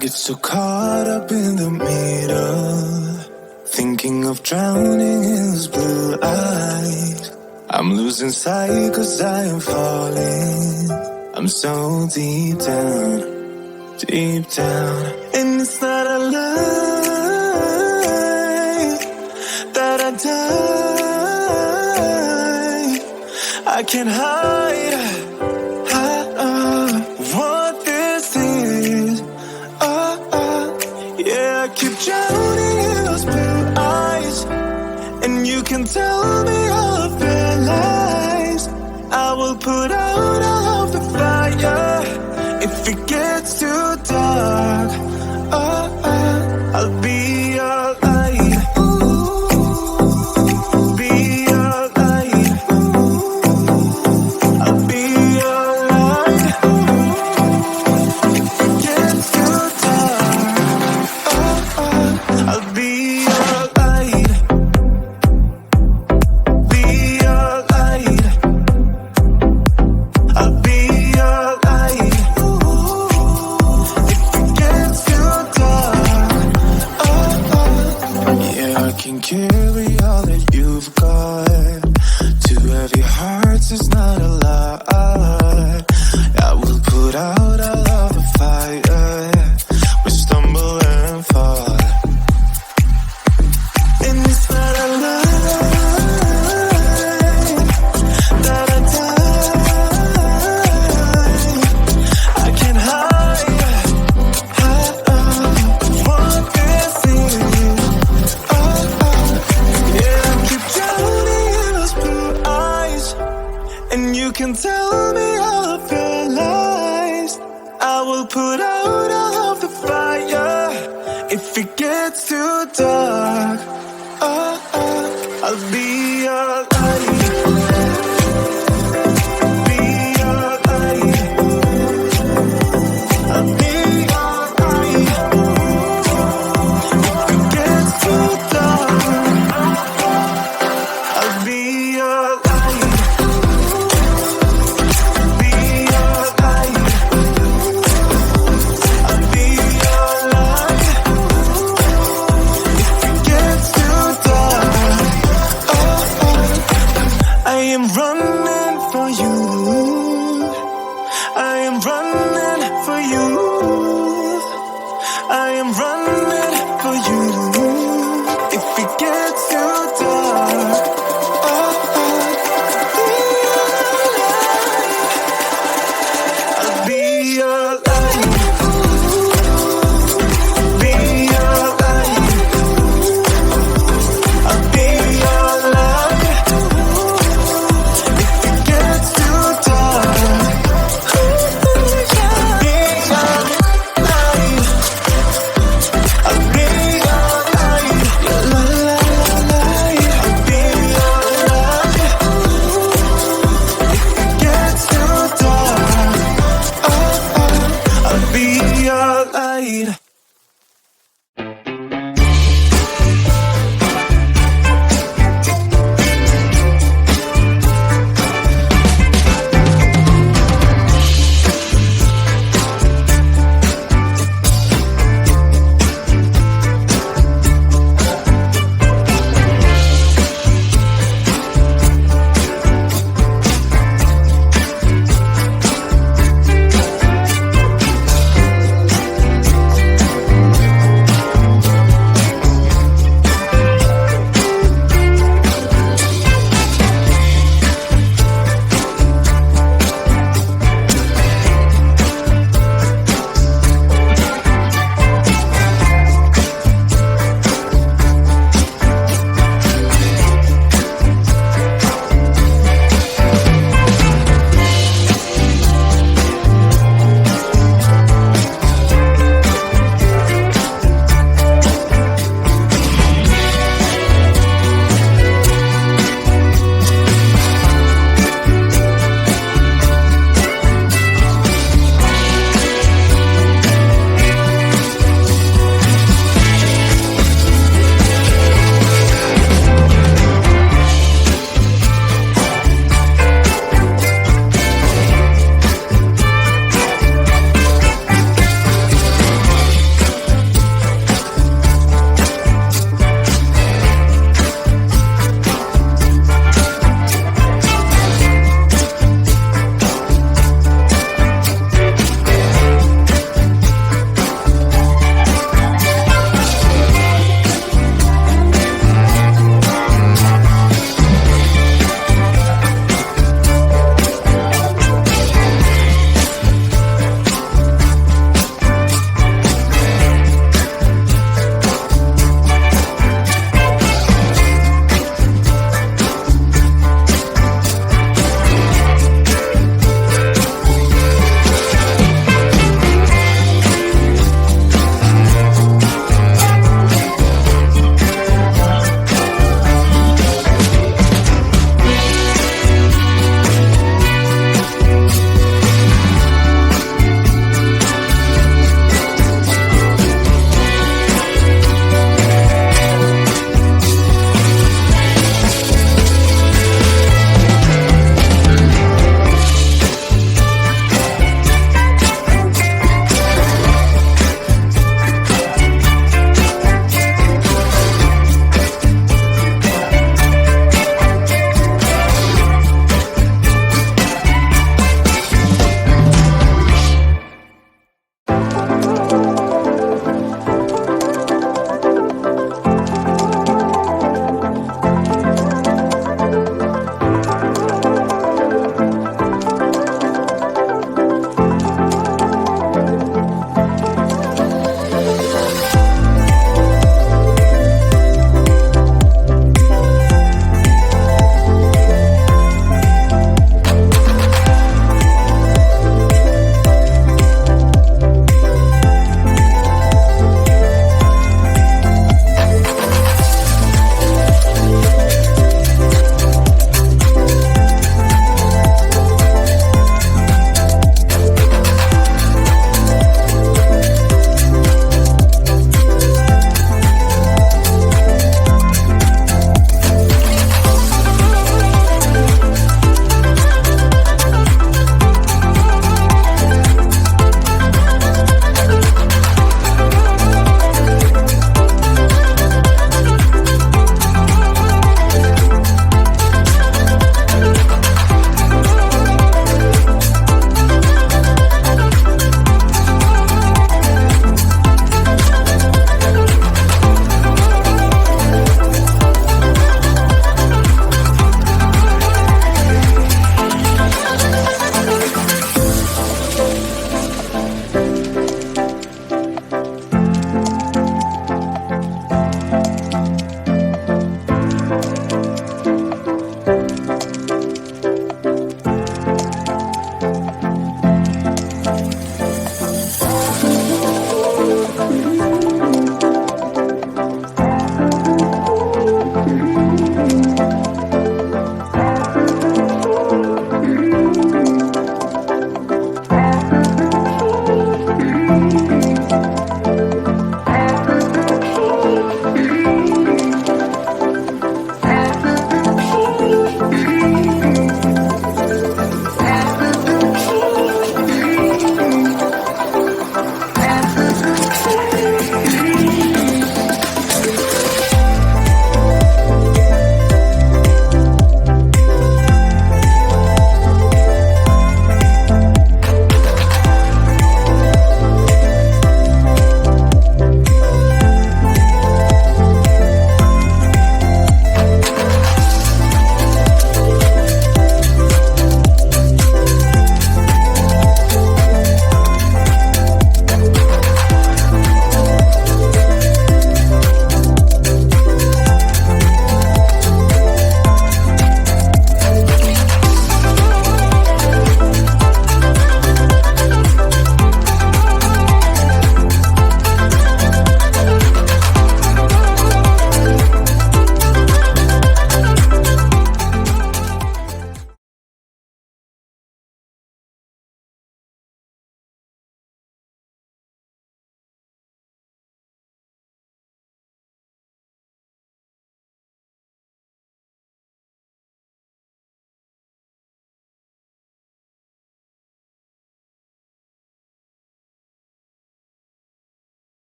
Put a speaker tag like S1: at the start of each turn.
S1: get so caught up in the middle, thinking of drowning in those blue eyes. I'm losing sight 'cause I am falling. I'm so deep down, and it's not a lie that I die. I can't hide what this is. Yeah, I keep drowning in those blue eyes, and you can tell me all of your lies. I will put out all of the fire if it gets too dark. I'll be your light. Be your light. I'll be your light. If it gets too dark, I'll be your light. Be your light. I'll be your light. If it gets too dark, yeah, I can carry all that you've got. Two heavy hearts is not a lie. I will put out all of the fire. We stumble and fall, and it's not a lie that I die. I can't hide what this is. Yeah, I keep drowning in those blue eyes, and you can tell me all of your lies. I will put out all of the fire if it gets too dark. I'll be your light. Be your light. I'll be your light. If it gets too dark, I'll be your light. Be your light. I'll be your light. If it gets too dark, I am running for you. I am running for you. I am running for you. If it gets too dark, I'll be your light. Be your light. I'll be your light. If it gets too dark, be your light. I'll be your light. Your light. I'll be your light. If it gets too dark, I'll be your light.